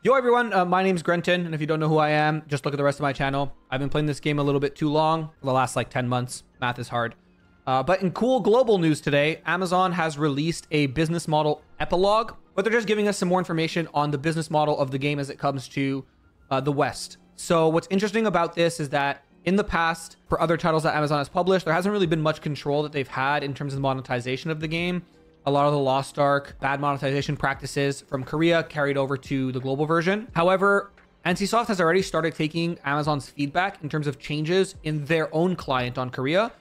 Yo everyone, my name's Grenton, and if you don't know who I am, just look at the rest of my channel. I've been playing this game a little bit too long, for the last like 10 months. Math is hard. But in cool global news today, Amazon has released a business model epilogue, but they're just giving us some more information on the business model of the game as it comes to the West. So what's interesting about this is that in the past, for other titles that Amazon has published, there hasn't really been much control that they've had in terms of the monetization of the game. A lot of the Lost Ark bad monetization practices from Korea carried over to the global version. However, NCSoft has already started taking Amazon's feedback in terms of changes in their own client on Korea.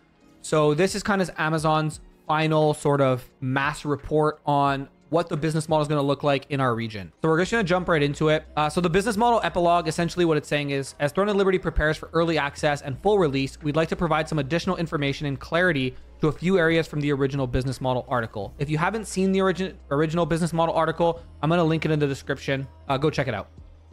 So this is kind of Amazon's final sort of mass report on what the business model is going to look like in our region. So we're just going to jump right into it. So the business model epilogue, essentially what it's saying is, as Throne of Liberty prepares for early access and full release, we'd like to provide some additional information and clarity to a few areas from the original business model article. If you haven't seen the original business model article, I'm going to link it in the description. Go check it out.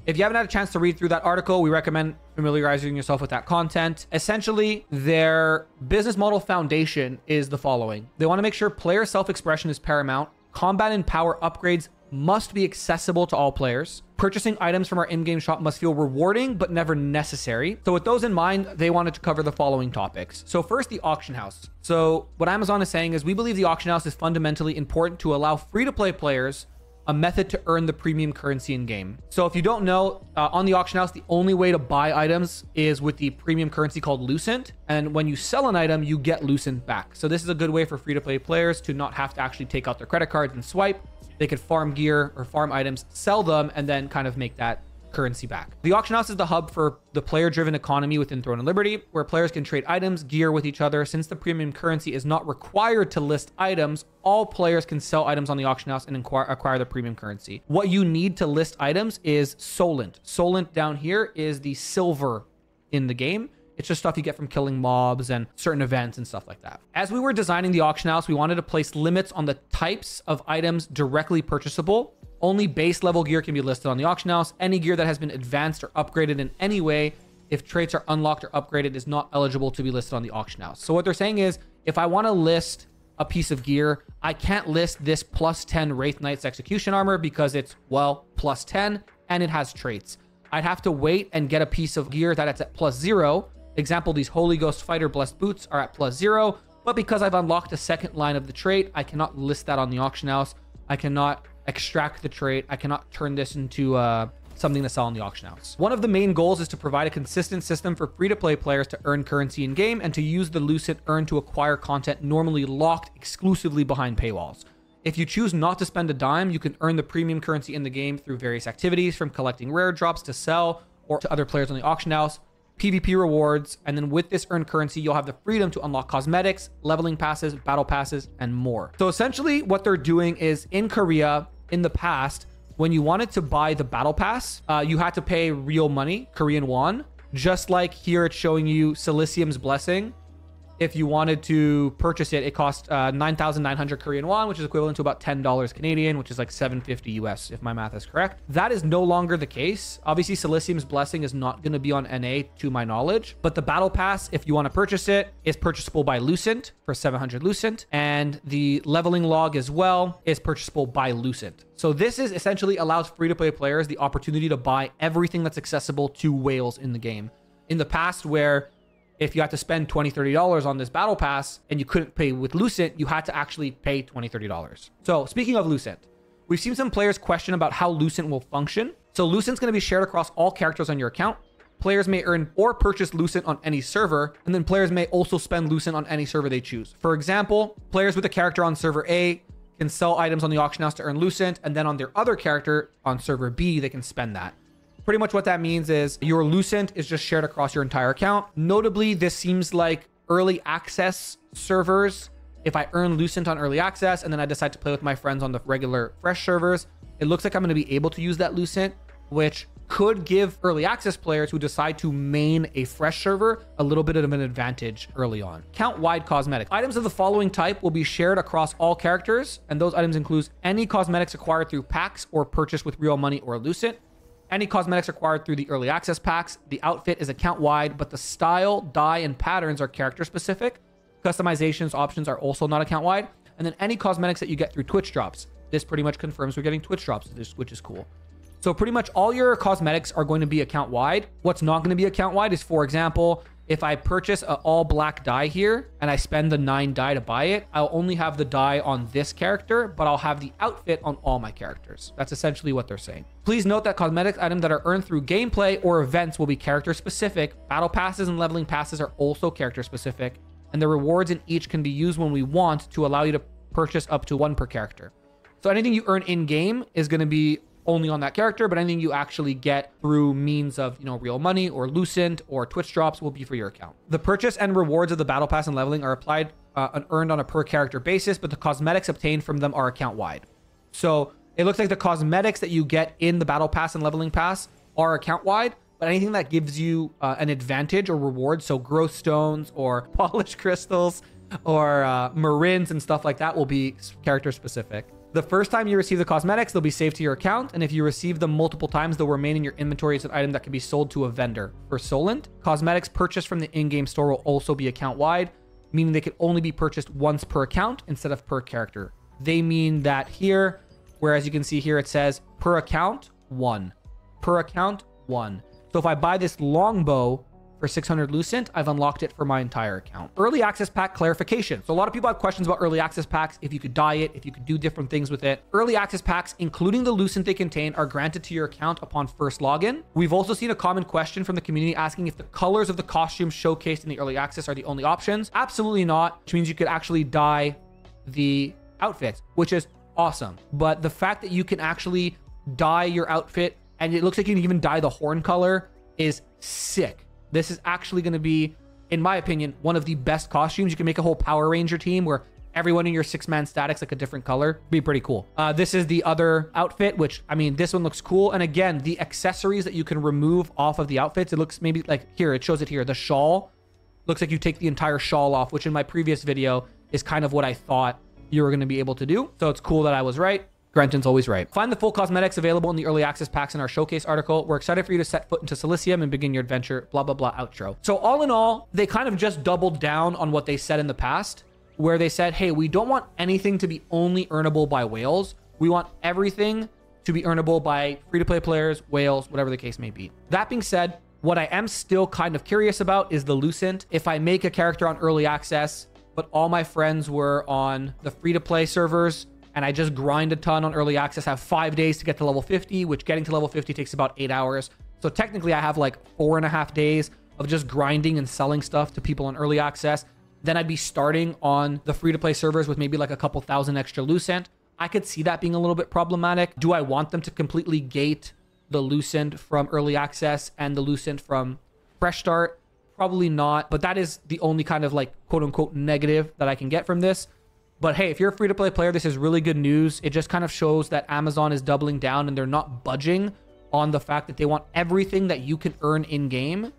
If you haven't had a chance to read through that article, we recommend familiarizing yourself with that content. Essentially, their business model foundation is the following. They want to make sure player self-expression is paramount. Combat and power upgrades must be accessible to all players. Purchasing items from our in-game shop must feel rewarding, but never necessary. So with those in mind, they wanted to cover the following topics. So first, the auction house. So what Amazon is saying is, we believe the auction house is fundamentally important to allow free-to-play players a method to earn the premium currency in game. So if you don't know, on the auction house, the only way to buy items is with the premium currency called Lucent. And when you sell an item, you get Lucent back. So this is a good way for free-to-play players to not have to actually take out their credit cards and swipe. They could farm gear or farm items, sell them, and then kind of make that currency back. The auction house is the hub for the player-driven economy within Throne of Liberty, where players can trade items, gear with each other. Since the premium currency is not required to list items, all players can sell items on the auction house and acquire the premium currency. What you need to list items is Solent. Solent down here is the silver in the game. It's just stuff you get from killing mobs and certain events and stuff like that. As we were designing the auction house, we wanted to place limits on the types of items directly purchasable. Only base level gear can be listed on the auction house. Any gear that has been advanced or upgraded in any way, if traits are unlocked or upgraded, is not eligible to be listed on the auction house. So what they're saying is, if I want to list a piece of gear, I can't list this +10 Wraith Knight's execution armor because it's, well, +10 and it has traits. I'd have to wait and get a piece of gear that it's at +0. Example, these Holy Ghost Fighter Blessed Boots are at +0, but because I've unlocked a second line of the trait, I cannot list that on the auction house. I cannot extract the trait. I cannot turn this into something to sell on the auction house. One of the main goals is to provide a consistent system for free-to-play players to earn currency in game and to use the Lucent earned to acquire content normally locked exclusively behind paywalls. If you choose not to spend a dime, you can earn the premium currency in the game through various activities, from collecting rare drops to sell or to other players on the auction house, PvP rewards, and then with this earned currency, you'll have the freedom to unlock cosmetics, leveling passes, battle passes, and more. So essentially what they're doing is, in Korea, in the past, when you wanted to buy the battle pass, you had to pay real money, Korean won. Just like here, it's showing you Silicium's Blessing. If you wanted to purchase it, it cost 9,900 Korean won, which is equivalent to about $10 Canadian, which is like $7.50 US, if my math is correct. That is no longer the case. Obviously, Silicium's Blessing is not going to be on NA to my knowledge, but the Battle Pass, if you want to purchase it, is purchasable by Lucent for 700 Lucent, and the leveling log as well is purchasable by Lucent. So this is essentially allows free-to-play players the opportunity to buy everything that's accessible to whales in the game. In the past, where if you had to spend $20, $30 on this battle pass and you couldn't pay with Lucent, you had to actually pay $20, $30. So speaking of Lucent, we've seen some players question about how Lucent will function. So Lucent's going to be shared across all characters on your account. Players may earn or purchase Lucent on any server, and then players may also spend Lucent on any server they choose. For example, players with a character on server A can sell items on the auction house to earn Lucent, and then on their other character on server B, they can spend that. Pretty much what that means is your Lucent is just shared across your entire account. Notably, this seems like early access servers. If I earn Lucent on early access and then I decide to play with my friends on the regular fresh servers, it looks like I'm going to be able to use that Lucent, which could give early access players who decide to main a fresh server a little bit of an advantage early on. Count-wide cosmetics. Items of the following type will be shared across all characters, and those items include any cosmetics acquired through packs or purchased with real money or Lucent. Any cosmetics acquired through the early access packs. The outfit is account wide, but the style, dye, and patterns are character specific. Customizations options are also not account wide. And then any cosmetics that you get through Twitch drops. This pretty much confirms we're getting Twitch drops, which is cool. So pretty much all your cosmetics are going to be account wide. What's not going to be account wide is, for example, if I purchase an all black dye here and I spend the 9 dye to buy it, I'll only have the dye on this character, but I'll have the outfit on all my characters. That's essentially what they're saying. Please note that cosmetic items that are earned through gameplay or events will be character specific. Battle passes and leveling passes are also character specific, and the rewards in each can be used when we want to allow you to purchase up to 1 per character. So anything you earn in game is going to be only on that character, but anything you actually get through means of, real money or Lucent or Twitch drops will be for your account. The purchase and rewards of the battle pass and leveling are applied and earned on a per character basis, but the cosmetics obtained from them are account wide. So it looks like the cosmetics that you get in the battle pass and leveling pass are account wide, but anything that gives you an advantage or reward, so growth stones or polished crystals or marines and stuff like that, will be character specific. The first time you receive the cosmetics, they'll be saved to your account, and if you receive them multiple times, they'll remain in your inventory as an item that can be sold to a vendor. For Solent, cosmetics purchased from the in-game store will also be account-wide, meaning they can only be purchased once per account instead of per character. They mean that here, whereas you can see here it says per account, 1. Per account, 1. So if I buy this longbow for 600 Lucent, I've unlocked it for my entire account. Early access pack clarification. So a lot of people have questions about early access packs, if you could dye it, if you could do different things with it. Early access packs, including the Lucent they contain, are granted to your account upon first login. We've also seen a common question from the community asking if the colors of the costumes showcased in the early access are the only options. Absolutely not, which means you could actually dye the outfits, which is awesome. But the fact that you can actually dye your outfit, and it looks like you can even dye the horn color, is sick. This is actually going to be, in my opinion, one of the best costumes. You can make a whole Power Ranger team where everyone in your 6-man static's like a different color. Be pretty cool. This is the other outfit, which, I mean, this one looks cool. And again, the accessories that you can remove off of the outfits, it looks maybe like here, it shows it here. The shawl looks like you take the entire shawl off, which in my previous video is kind of what I thought you were going to be able to do. So it's cool that I was right. Grenton's always right. Find the full cosmetics available in the early access packs in our showcase article. We're excited for you to set foot into Silicium and begin your adventure, blah, blah, blah, outro. So all in all, they kind of just doubled down on what they said in the past, where they said, hey, we don't want anything to be only earnable by whales. We want everything to be earnable by free-to-play players, whales, whatever the case may be. That being said, what I am still kind of curious about is the Lucent. If I make a character on early access, but all my friends were on the free-to-play servers, and I just grind a ton on early access, I have 5 days to get to level 50, which getting to level 50 takes about 8 hours. So technically I have like 4.5 days of just grinding and selling stuff to people on early access. Then I'd be starting on the free-to-play servers with maybe like a couple thousand extra Lucent. I could see that being a little bit problematic. Do I want them to completely gate the Lucent from early access and the Lucent from fresh start? Probably not, but that is the only kind of like quote unquote negative that I can get from this. But hey, if you're a free-to-play player, this is really good news. It just kind of shows that Amazon is doubling down and they're not budging on the fact that they want everything that you can earn in-game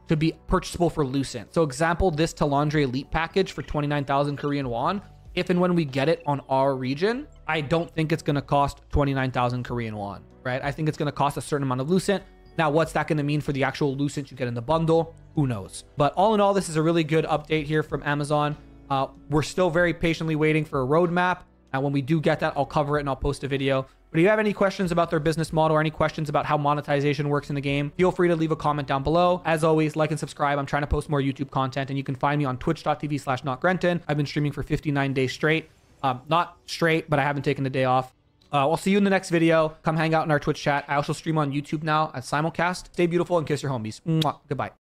to be purchasable for Lucent. So example, this Talandre Elite package for 29,000 Korean won. If and when we get it on our region, I don't think it's going to cost 29,000 Korean won, right? I think it's going to cost a certain amount of Lucent. Now, what's that going to mean for the actual Lucent you get in the bundle? Who knows? But all in all, this is a really good update here from Amazon. We're still very patiently waiting for a roadmap. And when we do get that, I'll cover it and I'll post a video. But if you have any questions about their business model or any questions about how monetization works in the game, feel free to leave a comment down below. As always, like and subscribe. I'm trying to post more YouTube content, and you can find me on twitch.tv/notgrenton. I've been streaming for 59 days straight. Not straight, but I haven't taken a day off. I'll see you in the next video. Come hang out in our Twitch chat. I also stream on YouTube now at Simulcast. Stay beautiful and kiss your homies. Mwah. Goodbye.